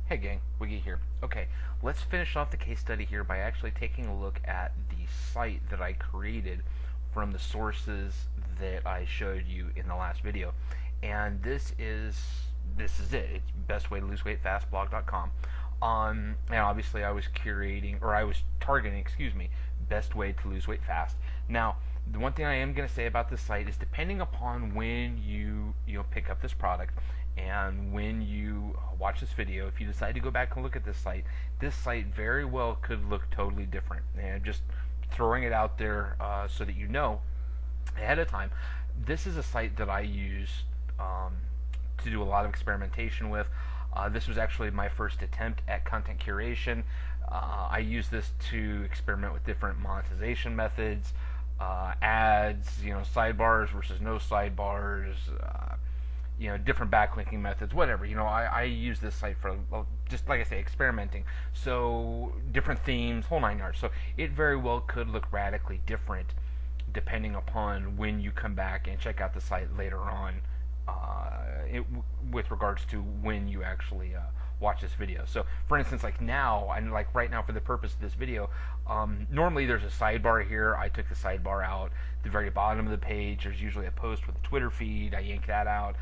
Hey gang, Wiggy here. Okay, let's finish off the case study here by actually taking a look at the site that I created from the sources that I showed you in the last video. And this is it. It's bestwaytoloseweightfastblog.com. And obviously I was targeting, best way to lose weight fast. Now, the one thing I am going to say about this site is depending upon when you pick up this product and when you watch this video, if you decide to go back and look at this site very well could look totally different. And just throwing it out there so that you know ahead of time, this is a site that I use to do a lot of experimentation with. This was actually my first attempt at content curation. I use this to experiment with different monetization methods, ads, sidebars versus no sidebars, different backlinking methods, whatever. I use this site for, just like I say, experimenting. So different themes, whole nine yards. So it very well could look radically different depending upon when you come back and check out the site later on, with regards to when you actually watch this video. So for instance, like now, and like right now for the purpose of this video, normally there's a sidebar here. I took the sidebar out. At the very bottom of the page there's usually a post with a Twitter feed. I yanked that out.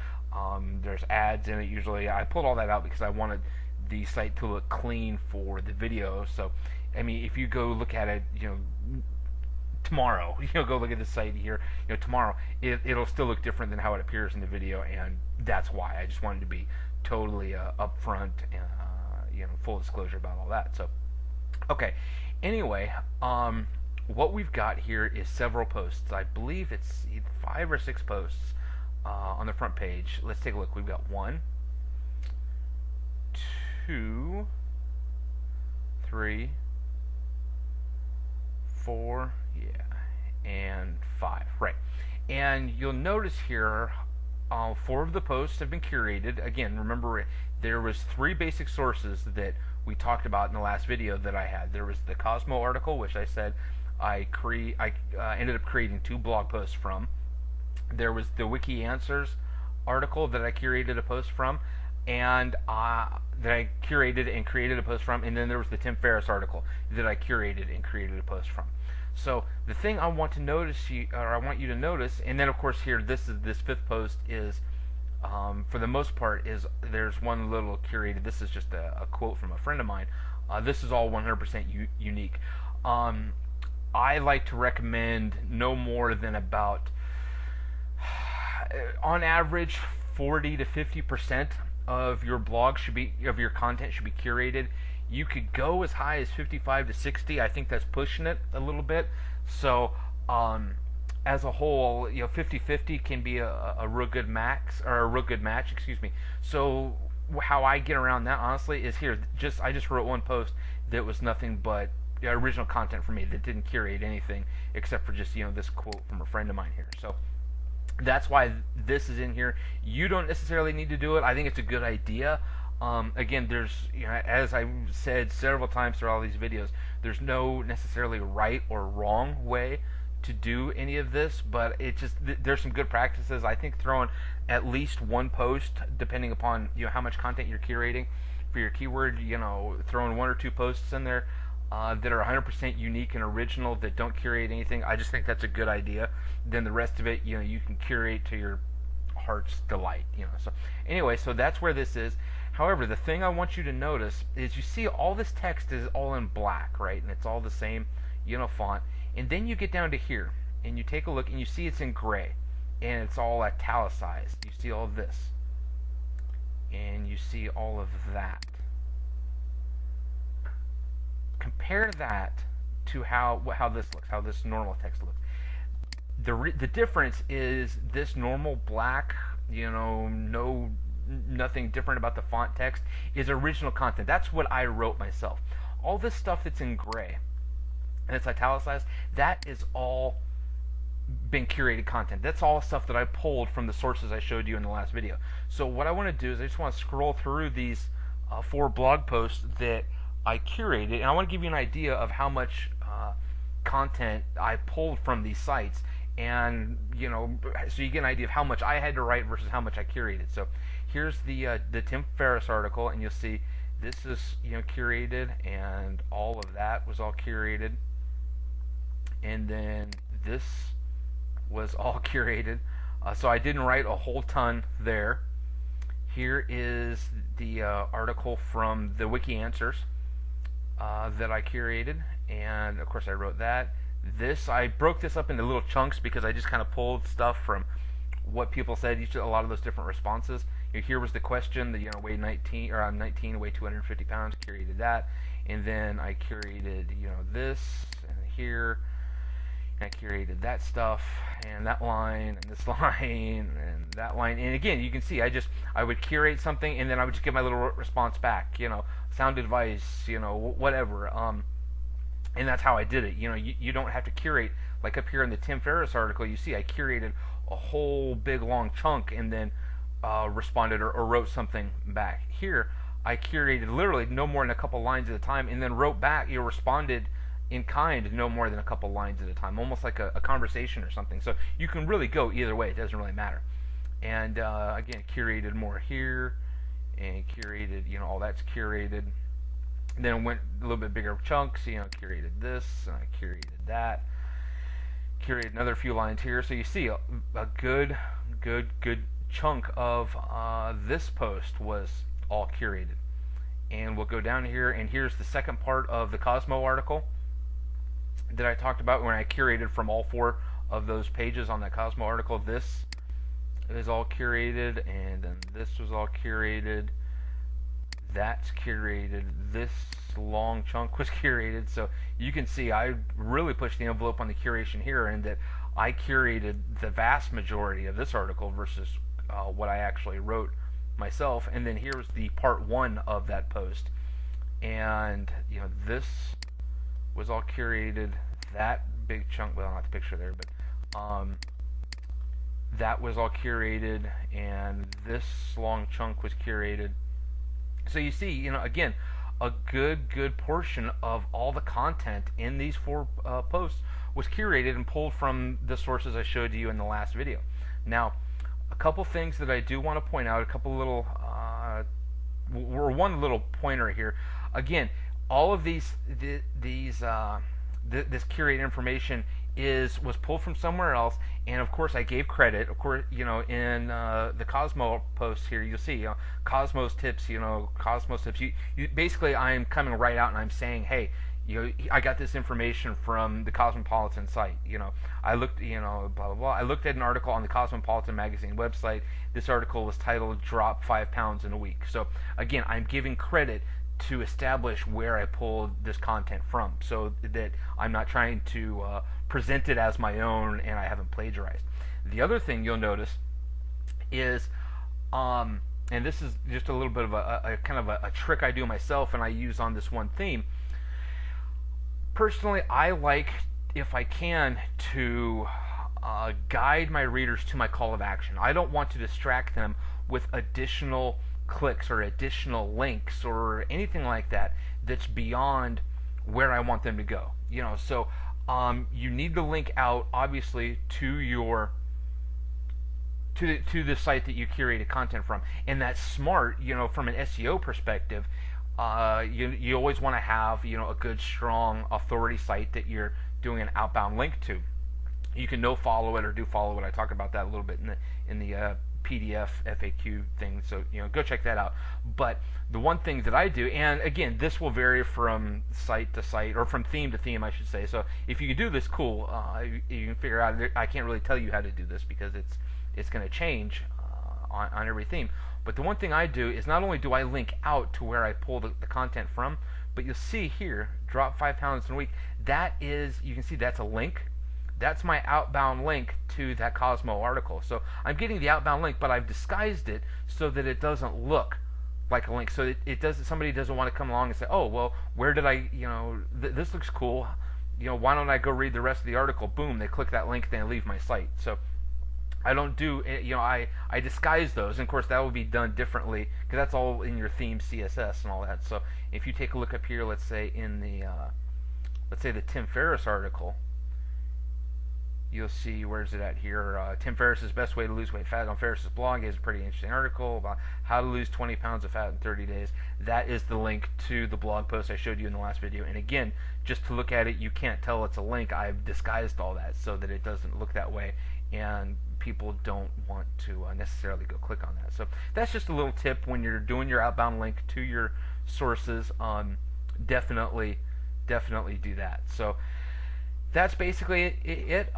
There's ads in it usually. I pulled all that out because I wanted the site to look clean for the video. So I mean, if you go look at it, tomorrow, go look at the site here, tomorrow, it'll still look different than how it appears in the video, and that's why I just wanted to be totally upfront and full disclosure about all that. So okay, anyway, what we've got here is several posts. I believe it's 5 or 6 posts on the front page. Let's take a look. We've got 1, 2, 3, 4, and 5, right? And you'll notice here 4 of the posts have been curated. Again, remember, there was 3 basic sources that we talked about in the last video that I had. There was the Cosmo article, which I said I ended up creating 2 blog posts from. There was the Wiki Answers article that I curated a post from, and that I curated and created a post from, and then there was the Tim Ferriss article that I curated and created a post from. So the thing I want you to notice, and then of course here this 5th post is, for the most part, there's one little curated. This is just a quote from a friend of mine. This is all 100% unique. I like to recommend no more than about, on average, 40 to 50% of your content should be curated. You could go as high as 55 to 60. I think that's pushing it a little bit. So as a whole, 50-50 can be a real good match. So how I get around that, honestly, is here. I just wrote one post that was nothing but original content for me, that didn't curate anything except for just this quote from a friend of mine here. So that's why this is in here. You don't necessarily need to do it. I think it's a good idea. Again, there's, as I've said several times through all these videos, there's no necessarily right or wrong way to do any of this, but there's some good practices. I think throwing at least 1 post, depending upon how much content you're curating for your keyword, throwing 1 or 2 posts in there that are 100% unique and original, that don't curate anything. I just think that's a good idea. Then the rest of it, you can curate to your heart's delight. So anyway, so that's where this is. However, the thing I want you to notice is, you see all this text is all in black, right? And it's all the same, font. And then you get down to here, and you take a look, and you see it's in gray, and it's all italicized. You see all of this, and you see all of that. Compare that to how this looks, how this normal text looks. The difference is this normal black, nothing different about the font text, is original content. That's what I wrote myself. All this stuff that's in gray and it's italicized, that is all been curated content. That's all stuff that I pulled from the sources I showed you in the last video. So what I want to do is I just want to scroll through these 4 blog posts that I curated, and I want to give you an idea of how much content I pulled from these sites, and so you get an idea of how much I had to write versus how much I curated. So here's the Tim Ferriss article, and you'll see this is curated, and all of that was all curated, and then this was all curated. So I didn't write a whole ton there. Here is the article from the Wiki Answers that I curated, and of course I wrote that. I broke this up into little chunks because I just kind of pulled stuff from what people said, a lot of those different responses. Here was the question, weigh 19, or I'm 19, weigh 250 pounds, curated that, and then I curated, this, and here, and I curated that stuff, and that line, and this line, and that line, and again, you can see, I would curate something, and then I would just give my little response back, sound advice, whatever, and that's how I did it. You don't have to curate, like up here in the Tim Ferriss article, you see I curated a whole big long chunk, and then responded or wrote something back. Here, I curated literally no more than a couple lines at a time, and then wrote back, responded in kind no more than a couple lines at a time, almost like a conversation or something. So you can really go either way, it doesn't really matter. And again, curated more here, and curated, all that's curated. And then went a little bit bigger chunks, curated this, and I curated that. Curated another few lines here. So you see a good chunk of this post was all curated. And we'll go down here, and here's the second part of the Cosmo article that I talked about when I curated from all 4 of those pages on that Cosmo article. This is all curated, and then this was all curated. That's curated. This long chunk was curated. So you can see I really pushed the envelope on the curation here, and that I curated the vast majority of this article versus what I actually wrote myself. And then here's the part 1 of that post, and this was all curated. That big chunk, well, not the picture there, but that was all curated, and this long chunk was curated. So you see, again, a good portion of all the content in these 4 posts was curated and pulled from the sources I showed you in the last video. Now, a couple things that I do want to point out, a couple little, or one little pointer here. Again, all of this curated information was pulled from somewhere else, and of course I gave credit. Of course, in the Cosmo post here, you'll see Cosmos tips. Cosmos tips. You basically, I'm coming right out and I'm saying, hey, I got this information from the Cosmopolitan site. I looked, blah blah blah. I looked at an article on the Cosmopolitan magazine website. This article was titled "Drop 5 pounds in a week." So again, I'm giving credit to establish where I pulled this content from, so that I'm not trying to present it as my own and I haven't plagiarized. The other thing you'll notice is, and this is just a little bit of a kind of a trick I do myself and I use on this one theme. Personally, I like, if I can, to guide my readers to my call of action. I don't want to distract them with additional clicks or additional links or anything like that that's beyond where I want them to go. So you need to link out, obviously, to your to the site that you curated content from, and that's smart. From an SEO perspective, you always want to have a good, strong authority site that you're doing an outbound link to. You can no follow it or do follow it. I talk about that a little bit in the PDF FAQ thing, so go check that out. But the one thing that I do, and again, this will vary from site to site, or from theme to theme, I should say. So if you can do this, cool. You can figure out. I can't really tell you how to do this because it's going to change on every theme. But the one thing I do is not only do I link out to where I pull the content from, but you'll see here, drop 5 pounds in a week. That is, you can see that's a link. That's my outbound link to that Cosmo article. So I'm getting the outbound link, but I've disguised it so that it doesn't look like a link. So it doesn't. Somebody doesn't want to come along and say, "Oh, well, where did I? This looks cool. Why don't I go read the rest of the article?" Boom, they click that link, then leave my site. So I don't do. I disguise those, and of course that will be done differently because that's all in your theme CSS and all that. So if you take a look up here, let's say in the Tim Ferriss article. you'll see, where's it at here? Tim Ferriss's best way to lose weight fat on Ferriss's blog. He has a pretty interesting article about how to lose 20 pounds of fat in 30 days. That is the link to the blog post I showed you in the last video. And again, just to look at it, you can't tell it's a link. I've disguised all that so that it doesn't look that way, and people don't want to necessarily go click on that. So that's just a little tip when you're doing your outbound link to your sources. Definitely do that. So that's basically it.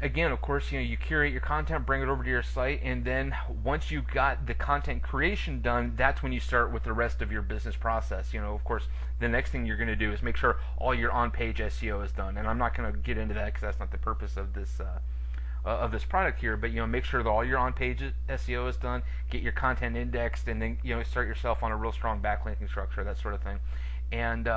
Again, of course, you curate your content, bring it over to your site, and then once you've got the content creation done, that's when you start with the rest of your business process. Of course, the next thing you're going to do is make sure all your on-page SEO is done. And I'm not going to get into that because that's not the purpose of this product here. But make sure that all your on-page SEO is done. Get your content indexed, and then start yourself on a real strong backlinking structure, that sort of thing. And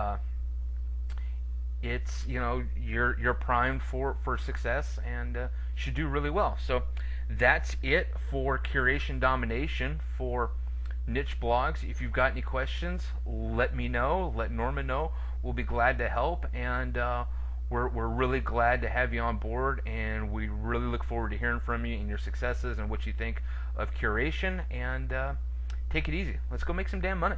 it's you're primed for success, and should do really well. So that's it for Curation Domination for niche blogs. If you've got any questions, let me know, let Norman know. We'll be glad to help, and we're really glad to have you on board, and we really look forward to hearing from you and your successes and what you think of curation. And take it easy. Let's go make some damn money.